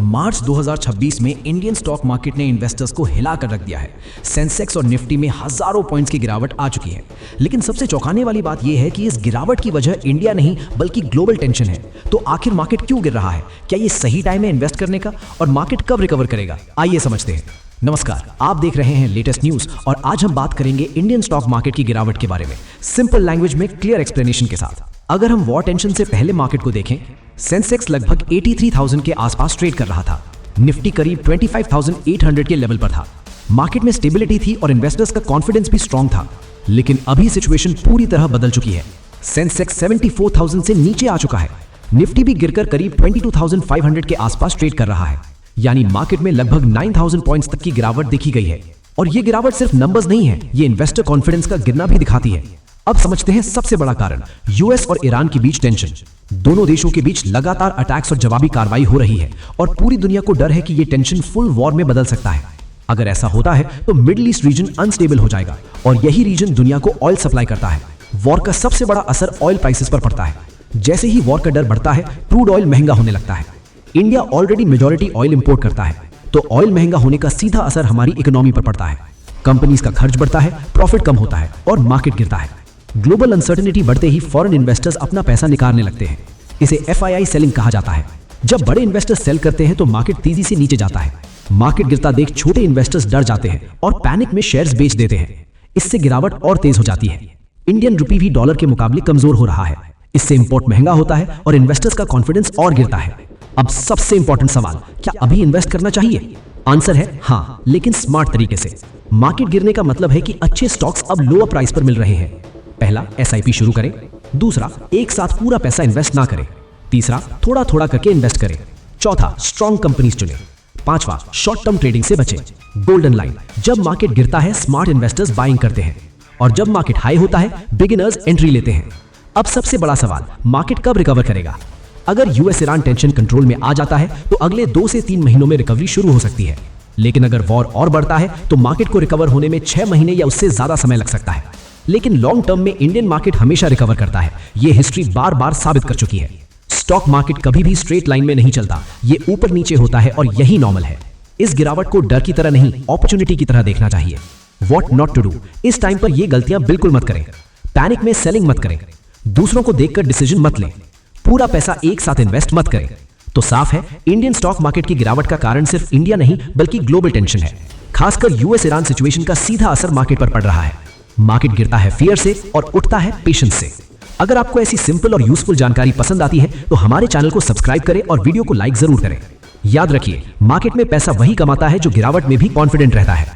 मार्च 2026 में Indian stock market ने investors को हिला कर रख दिया है। सेंसेक्स और निफ्टी में हजारों पॉइंट्स की गिरावट आ चुकी है। लेकिन सबसे चौंकाने वाली बात यह है कि इस गिरावट की वजह इंडिया नहीं बल्कि ग्लोबल टेंशन है। तो आखिर मार्केट क्यों गिर रहा है? क्या ये सही टाइम है इन्वेस्ट करने का? और मार्केट कब रिकवर करेगा? आइए समझते हैं। नमस्कार, आप देख रहे हैं लेटेस्ट न्यूज और आज हम बात करेंगे इंडियन स्टॉक मार्केट की गिरावट के बारे में, सिंपल लैंग्वेज में क्लियर एक्सप्लेनेशन के साथ। अगर हम वॉर टेंशन से पहले मार्केट को देखें, सेंसेक्स लगभग 83,000 के आसपास ट्रेड कर रहा था। निफ्टी करीब 25,800 के लेवल पर था। मार्केट में स्टेबिलिटी थी और इन्वेस्टर्स का कॉन्फिडेंस भी स्ट्रांग था। लेकिन अभी सिचुएशन पूरी तरह बदल चुकी है। सेंसेक्स 74,000 से नीचे आ चुका है। निफ्टी भी गिरकर करीब 22,500 के आसपास ट्रेड कर रहा है। यानी मार्केट में लगभग 9,000 पॉइंट्स तक की गिरावट देखी गई है। और ये गिरावट सिर्फ नंबर्स नहीं है, ये इन्वेस्टर कॉन्फिडेंस का गिरना भी दिखाती है। अब समझते हैं सबसे बड़ा कारण, यूएस और ईरान के बीच टेंशन। दोनों देशों के बीच लगातार अटैक्स और जवाबी कार्रवाई हो रही है और पूरी दुनिया को डर है कि ये टेंशन फुल वॉर में बदल सकता है। अगर ऐसा होता है तो मिडिल ईस्ट रीजन अनस्टेबल हो जाएगा और यही रीजन दुनिया को ऑयल सप्लाई करता है। वॉर का सबसे बड़ा असर ऑयल प्राइसेस पर पड़ता है। जैसे ही वॉर का डर बढ़ता है, क्रूड ऑयल महंगा होने लगता है। India already majority oil import करता है, तो ऑयल महंगा होने का सीधा असर हमारी इकोनॉमी पर पड़ता है। कंपनीज का खर्च बढ़ता है, प्रॉफिट कम होता है और मार्केट गिरता है। ग्लोबल अनसर्टेनिटी बढ़ते ही फॉरेन इन्वेस्टर्स अपना पैसा निकालने लगते हैं। इसे FII सेलिंग कहा जाता है। जब बड़े इन्वेस्टर्स सेल करते हैं तो मार्केट तेजी से नीचे जाता है। मार्केट गिरता देख छोटे इन्वेस्टर्स डर जाते हैं और पैनिक में शेयर्स बेच देते हैं। इससे गिरावट और तेज हो जाती है। इंडियन रुपी भी डॉलर के मुकाबले कमजोर हो रहा है। इससे इंपोर्ट महंगा होता है और इन्वेस्टर्स का कॉन्फिडेंस और गिरता है। अब सबसे इंपॉर्टेंट सवाल, क्या अभी इन्वेस्ट करना चाहिए? आंसर है हाँ, लेकिन स्मार्ट तरीके से। मार्केट गिरने का मतलब है कि अच्छे स्टॉक्स अब लोअर प्राइस पर मिल रहे हैं। पहला, SIP शुरू करें। दूसरा, एक साथ पूरा पैसा इन्वेस्ट ना करें। तीसरा, थोड़ा थोड़ा करके इन्वेस्ट करें। चौथा, स्ट्रॉन्ग कंपनीज चुनें। पांचवा, शॉर्ट टर्म ट्रेडिंग से बचें। गोल्डन लाइन, जब मार्केट गिरता है स्मार्ट इन्वेस्टर्स बाइंग करते हैं और जब मार्केट हाई होता है बिगिनर्स एंट्री लेते हैं। अब सबसे बड़ा सवाल, मार्केट कब रिकवर करेगा? अगर यूएस ईरान टेंशन कंट्रोल में आ जाता है तो अगले 2 से 3 महीनों में रिकवरी शुरू हो सकती है। लेकिन अगर वॉर और बढ़ता है तो मार्केट को रिकवर होने में 6 महीने या उससे ज्यादा समय लग सकता है। लेकिन लॉन्ग टर्म में इंडियन मार्केट हमेशा रिकवर करता है। यह हिस्ट्री बार बार साबित कर चुकी है। स्टॉक मार्केट कभी भी स्ट्रेट लाइन में नहीं चलता, ये ऊपर नीचे होता है और यही नॉर्मल है। इस गिरावट को डर की तरह नहीं, अपॉर्चुनिटी की तरह देखना चाहिए। व्हाट नॉट टू डू, इस टाइम पर ये गलतियां बिल्कुल मत करें। पैनिक में सेलिंग मत करें। दूसरों को देखकर डिसीजन मत लें। पूरा पैसा एक साथ इन्वेस्ट मत करें। तो साफ है, इंडियन स्टॉक मार्केट की गिरावट का कारण सिर्फ इंडिया नहीं बल्कि ग्लोबल टेंशन है। खासकर यूएस ईरान सिचुएशन का सीधा असर मार्केट पर पड़ रहा है। मार्केट गिरता है फियर से और उठता है पेशेंस से। अगर आपको ऐसी सिंपल और यूजफुल जानकारी पसंद आती है तो हमारे चैनल को सब्सक्राइब करें और वीडियो को लाइक जरूर करें। याद रखिए, मार्केट में पैसा वही कमाता है जो गिरावट में भी कॉन्फिडेंट रहता है।